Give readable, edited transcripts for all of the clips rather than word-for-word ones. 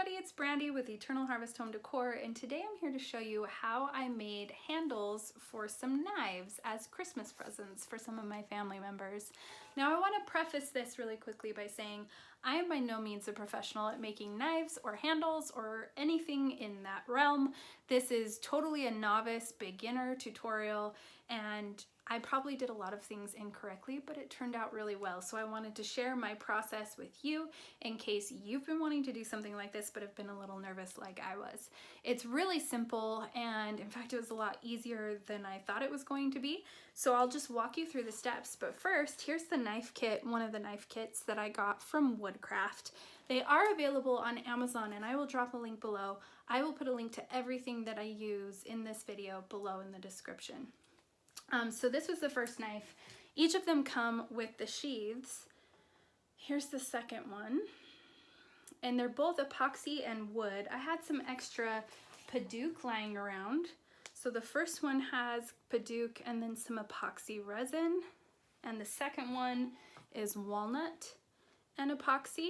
everybody, it's Brandy with Eternal Harvest Home Decor, and today I'm here to show you how I made handles for some knives as Christmas presents for some of my family members. Now I want to preface this really quickly by saying I am by no means a professional at making knives or handles or anything in that realm. This is totally a novice beginner tutorial, and I probably did a lot of things incorrectly, but it turned out really well. So I wanted to share my process with you in case you've been wanting to do something like this but have been a little nervous like I was. It's really simple, and in fact it was a lot easier than I thought it was going to be. So I'll just walk you through the steps. But first, here's the knife kit, one of the knife kits that I got from Woodcraft. They are available on Amazon, and I will drop a link below. I will put a link to everything that I use in this video below in the description. So this was the first knife. Each of them come with the sheaths. Here's the second one. And they're both epoxy and wood. I had some extra Padauk lying around. So the first one has Padauk and then some epoxy resin. And the second one is walnut and epoxy.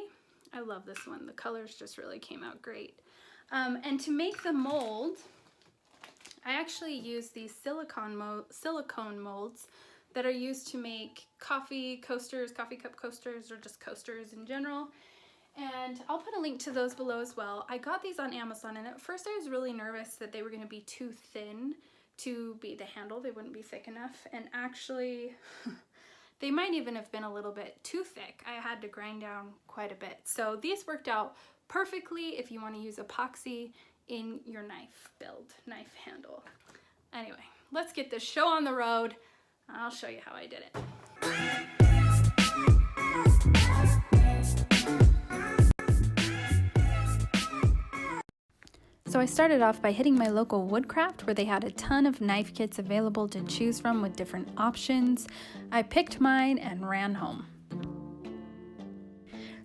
I love this one. The colors just really came out great. And to make the mold, I actually use these silicone molds that are used to make coffee coasters, coffee cup coasters, or just coasters in general. And I'll put a link to those below as well. I got these on Amazon, and at first I was really nervous that they were going to be too thin to be the handle. They wouldn't be thick enough. And actually, they might even have been a little bit too thick. I had to grind down quite a bit. So these worked out perfectly if you want to use epoxy in your knife knife handle. Anyway, let's get this show on the road. I'll show you how I did it. So I started off by hitting my local Woodcraft, where they had a ton of knife kits available to choose from with different options. I picked mine and ran home.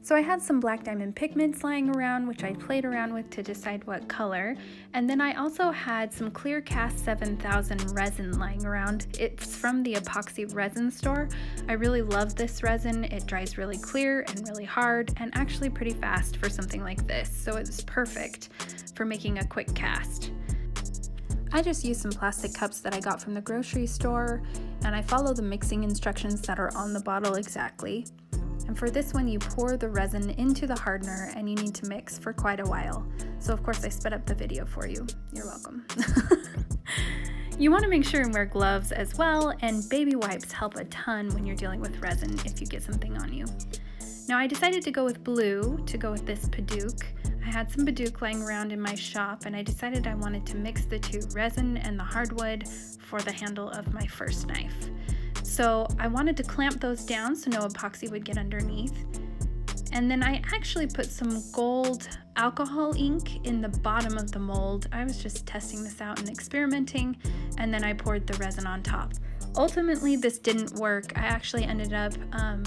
So I had some black diamond pigments lying around, which I played around with to decide what color. And then I also had some Clear Cast 7000 resin lying around. It's from the Epoxy resin store. I really love this resin. It dries really clear and really hard, and actually pretty fast for something like this. So it's perfect for making a quick cast. I just used some plastic cups that I got from the grocery store, and I follow the mixing instructions that are on the bottle exactly. And for this one, you pour the resin into the hardener, and you need to mix for quite a while. So of course I sped up the video for you. You're welcome. You want to make sure and wear gloves as well, and baby wipes help a ton when you're dealing with resin if you get something on you. Now I decided to go with blue to go with this Padauk. I had some Padauk lying around in my shop, and I decided I wanted to mix the two, resin and the hardwood, for the handle of my first knife. So I wanted to clamp those down so no epoxy would get underneath. And then I actually put some gold alcohol ink in the bottom of the mold. I was just testing this out and experimenting, and then I poured the resin on top. Ultimately, this didn't work. I actually ended up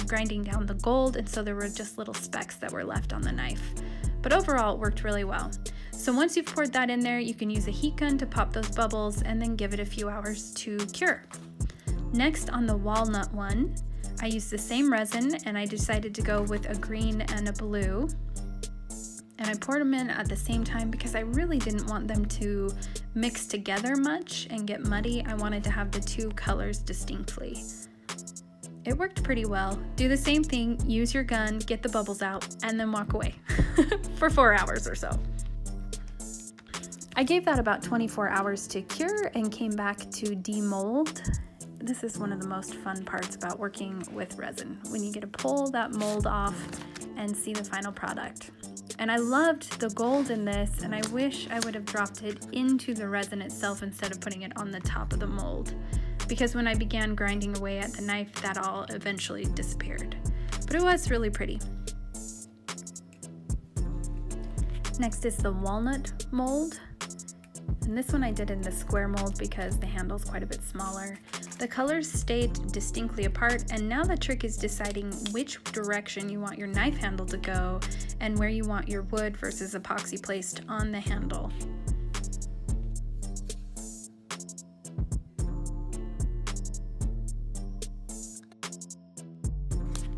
grinding down the gold, and so there were just little specks that were left on the knife. But overall, it worked really well. So once you've poured that in there, you can use a heat gun to pop those bubbles and then give it a few hours to cure. Next, on the walnut one, I used the same resin, and I decided to go with a green and a blue. And I poured them in at the same time because I really didn't want them to mix together much and get muddy. I wanted to have the two colors distinctly. It worked pretty well. Do the same thing, use your gun, get the bubbles out, and then walk away for 4 hours or so. I gave that about 24 hours to cure and came back to demold. This is one of the most fun parts about working with resin, when you get to pull that mold off and see the final product. And I loved the gold in this, and I wish I would have dropped it into the resin itself instead of putting it on the top of the mold, because when I began grinding away at the knife, that all eventually disappeared. But it was really pretty. Next is the walnut mold. And this one I did in the square mold because the handle's quite a bit smaller. The colors stayed distinctly apart, and now the trick is deciding which direction you want your knife handle to go and where you want your wood versus epoxy placed on the handle.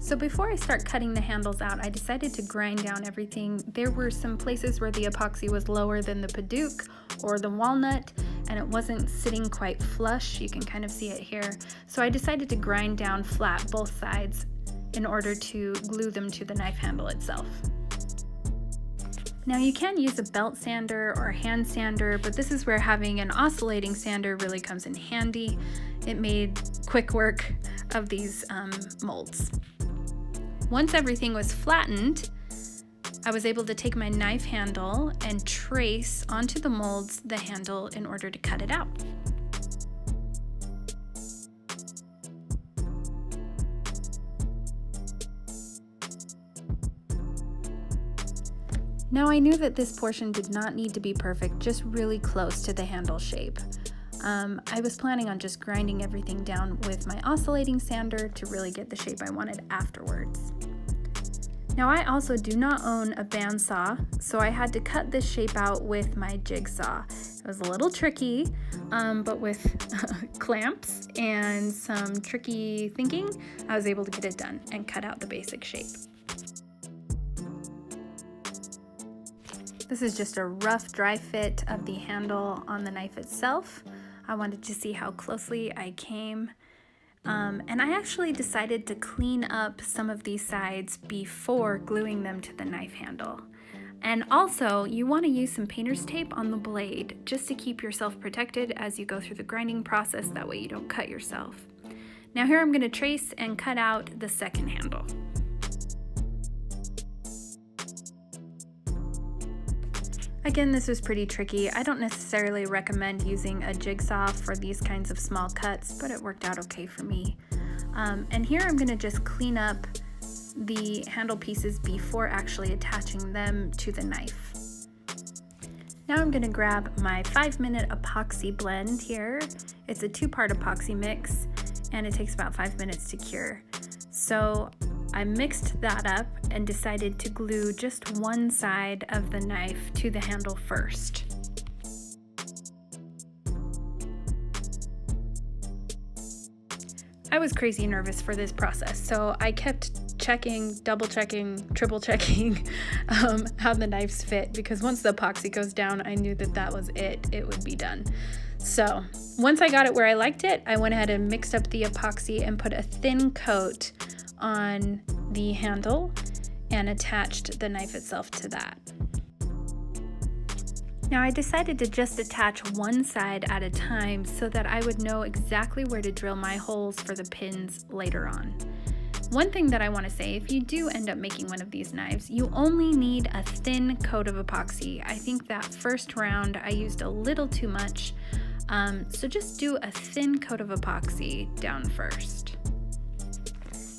So before I start cutting the handles out, I decided to grind down everything. There were some places where the epoxy was lower than the Padauk or the walnut, and it wasn't sitting quite flush. You can kind of see it here. So I decided to grind down flat both sides in order to glue them to the knife handle itself. Now you can use a belt sander or a hand sander, but this is where having an oscillating sander really comes in handy. It made quick work of these molds. Once everything was flattened, I was able to take my knife handle and trace onto the molds the handle in order to cut it out. Now I knew that this portion did not need to be perfect, just really close to the handle shape. I was planning on just grinding everything down with my oscillating sander to really get the shape I wanted afterwards. Now I also do not own a bandsaw, so I had to cut this shape out with my jigsaw. It was a little tricky, but with clamps and some tricky thinking, I was able to get it done and cut out the basic shape. This is just a rough, dry fit of the handle on the knife itself. I wanted to see how closely I came. And I actually decided to clean up some of these sides before gluing them to the knife handle. And also, you want to use some painter's tape on the blade just to keep yourself protected as you go through the grinding process. That way you don't cut yourself. Now here I'm going to trace and cut out the second handle. Again, this was pretty tricky. I don't necessarily recommend using a jigsaw for these kinds of small cuts, but it worked out okay for me. And here I'm going to just clean up the handle pieces before actually attaching them to the knife. Now I'm going to grab my 5-minute epoxy blend here. It's a 2-part epoxy mix, and it takes about 5 minutes to cure. So I mixed that up and decided to glue just one side of the knife to the handle first. I was crazy nervous for this process, so I kept checking, double checking, triple checking how the knives fit, because once the epoxy goes down, I knew that that was it. It would be done. So once I got it where I liked it, I went ahead and mixed up the epoxy and put a thin coat on the handle and attached the knife itself to that. Now I decided to just attach one side at a time so that I would know exactly where to drill my holes for the pins later on. One thing that I want to say, if you do end up making one of these knives, you only need a thin coat of epoxy. I think that first round I used a little too much, so just do a thin coat of epoxy down first.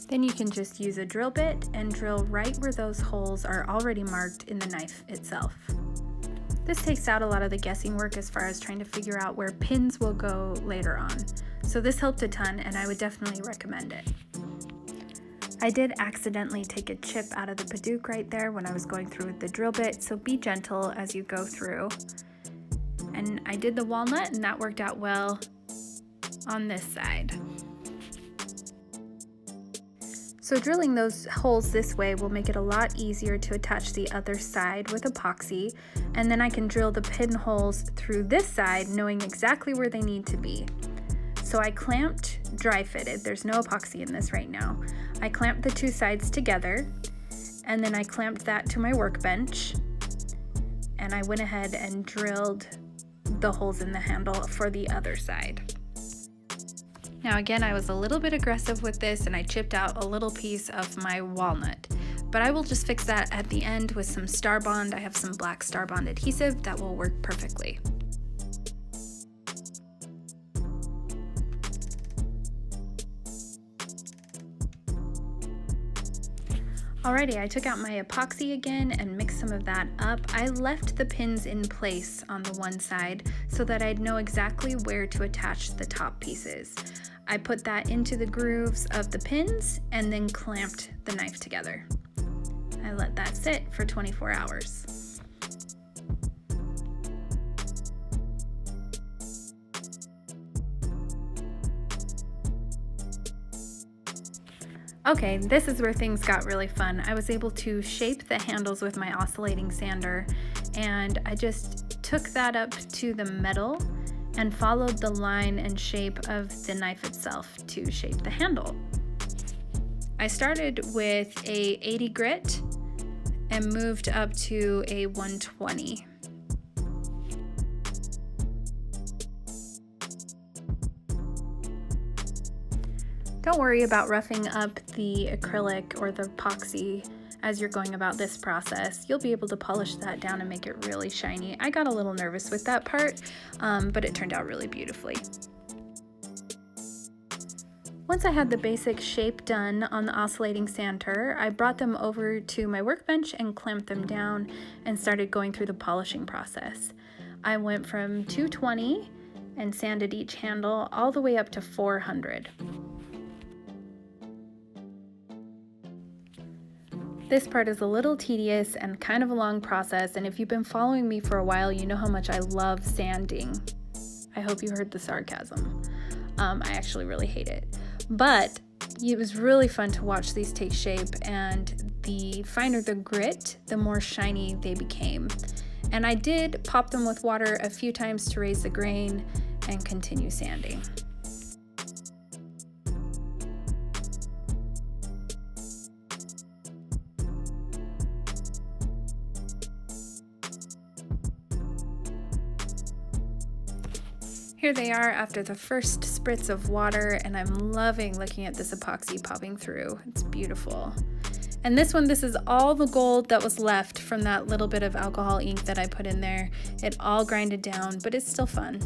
Then you can just use a drill bit and drill right where those holes are already marked in the knife itself. This takes out a lot of the guessing work as far as trying to figure out where pins will go later on. So this helped a ton, and I would definitely recommend it. I did accidentally take a chip out of the Padauk right there when I was going through with the drill bit, so be gentle as you go through. And I did the walnut, and that worked out well on this side. So drilling those holes this way will make it a lot easier to attach the other side with epoxy, and then I can drill the pinholes through this side knowing exactly where they need to be. So I clamped, dry fitted, there's no epoxy in this right now. I clamped the two sides together, and then I clamped that to my workbench, and I went ahead and drilled the holes in the handle for the other side. Now again, I was a little bit aggressive with this and I chipped out a little piece of my walnut, but I will just fix that at the end with some Star Bond. I have some black Star Bond adhesive that will work perfectly. Alrighty, I took out my epoxy again and mixed some of that up. I left the pins in place on the one side so that I'd know exactly where to attach the top pieces. I put that into the grooves of the pins and then clamped the knife together. I let that sit for 24 hours. Okay, this is where things got really fun. I was able to shape the handles with my oscillating sander, and I just took that up to the metal and followed the line and shape of the knife itself to shape the handle. I started with a 80 grit and moved up to a 120. Don't worry about roughing up the acrylic or the epoxy as you're going about this process. You'll be able to polish that down and make it really shiny. I got a little nervous with that part, but it turned out really beautifully. Once I had the basic shape done on the oscillating sander, I brought them over to my workbench and clamped them down and started going through the polishing process. I went from 220 and sanded each handle all the way up to 400. This part is a little tedious and kind of a long process, and if you've been following me for a while, you know how much I love sanding. I hope you heard the sarcasm. I actually really hate it. But it was really fun to watch these take shape, and the finer the grit, the more shiny they became. And I did pop them with water a few times to raise the grain and continue sanding. Here they are after the first spritz of water, and I'm loving looking at this epoxy popping through. It's beautiful. And this is all the gold that was left from that little bit of alcohol ink that I put in there. It all grinded down, but it's still fun.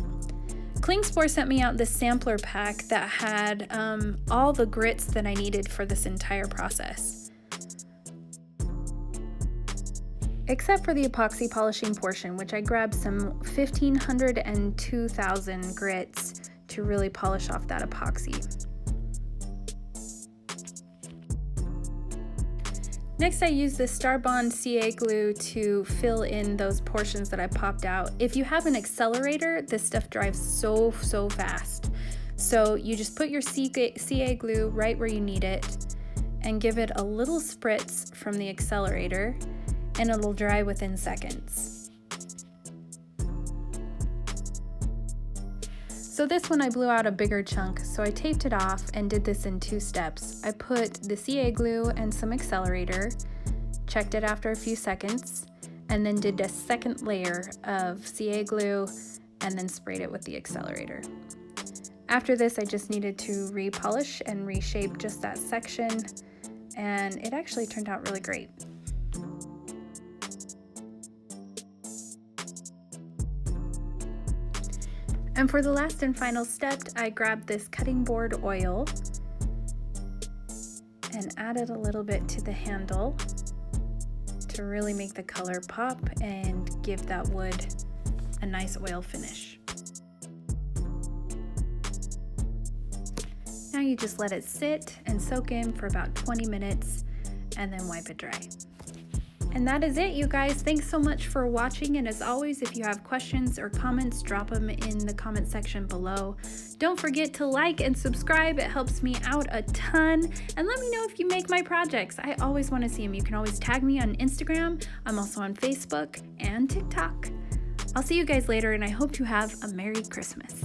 Klingspor sent me out this sampler pack that had all the grits that I needed for this entire process. Except for the epoxy polishing portion, which I grabbed some 1500 and 2000 grits to really polish off that epoxy. Next, I used this Starbond CA glue to fill in those portions that I popped out. If you have an accelerator, this stuff dries so fast. So you just put your CA glue right where you need it and give it a little spritz from the accelerator, and it'll dry within seconds. So this one I blew out a bigger chunk, so I taped it off and did this in 2 steps. I put the CA glue and some accelerator, checked it after a few seconds, and then did a second layer of CA glue and then sprayed it with the accelerator. After this, I just needed to repolish and reshape just that section, and it actually turned out really great. And for the last and final step, I grabbed this cutting board oil and added a little bit to the handle to really make the color pop and give that wood a nice oil finish. Now you just let it sit and soak in for about 20 minutes and then wipe it dry. And that is it, you guys. Thanks so much for watching, and as always, if you have questions or comments, drop them in the comment section below. Don't forget to like and subscribe. It helps me out a ton, and let me know if you make my projects. I always want to see them. You can always tag me on Instagram. I'm also on Facebook and TikTok. I'll see you guys later, and I hope you have a Merry Christmas.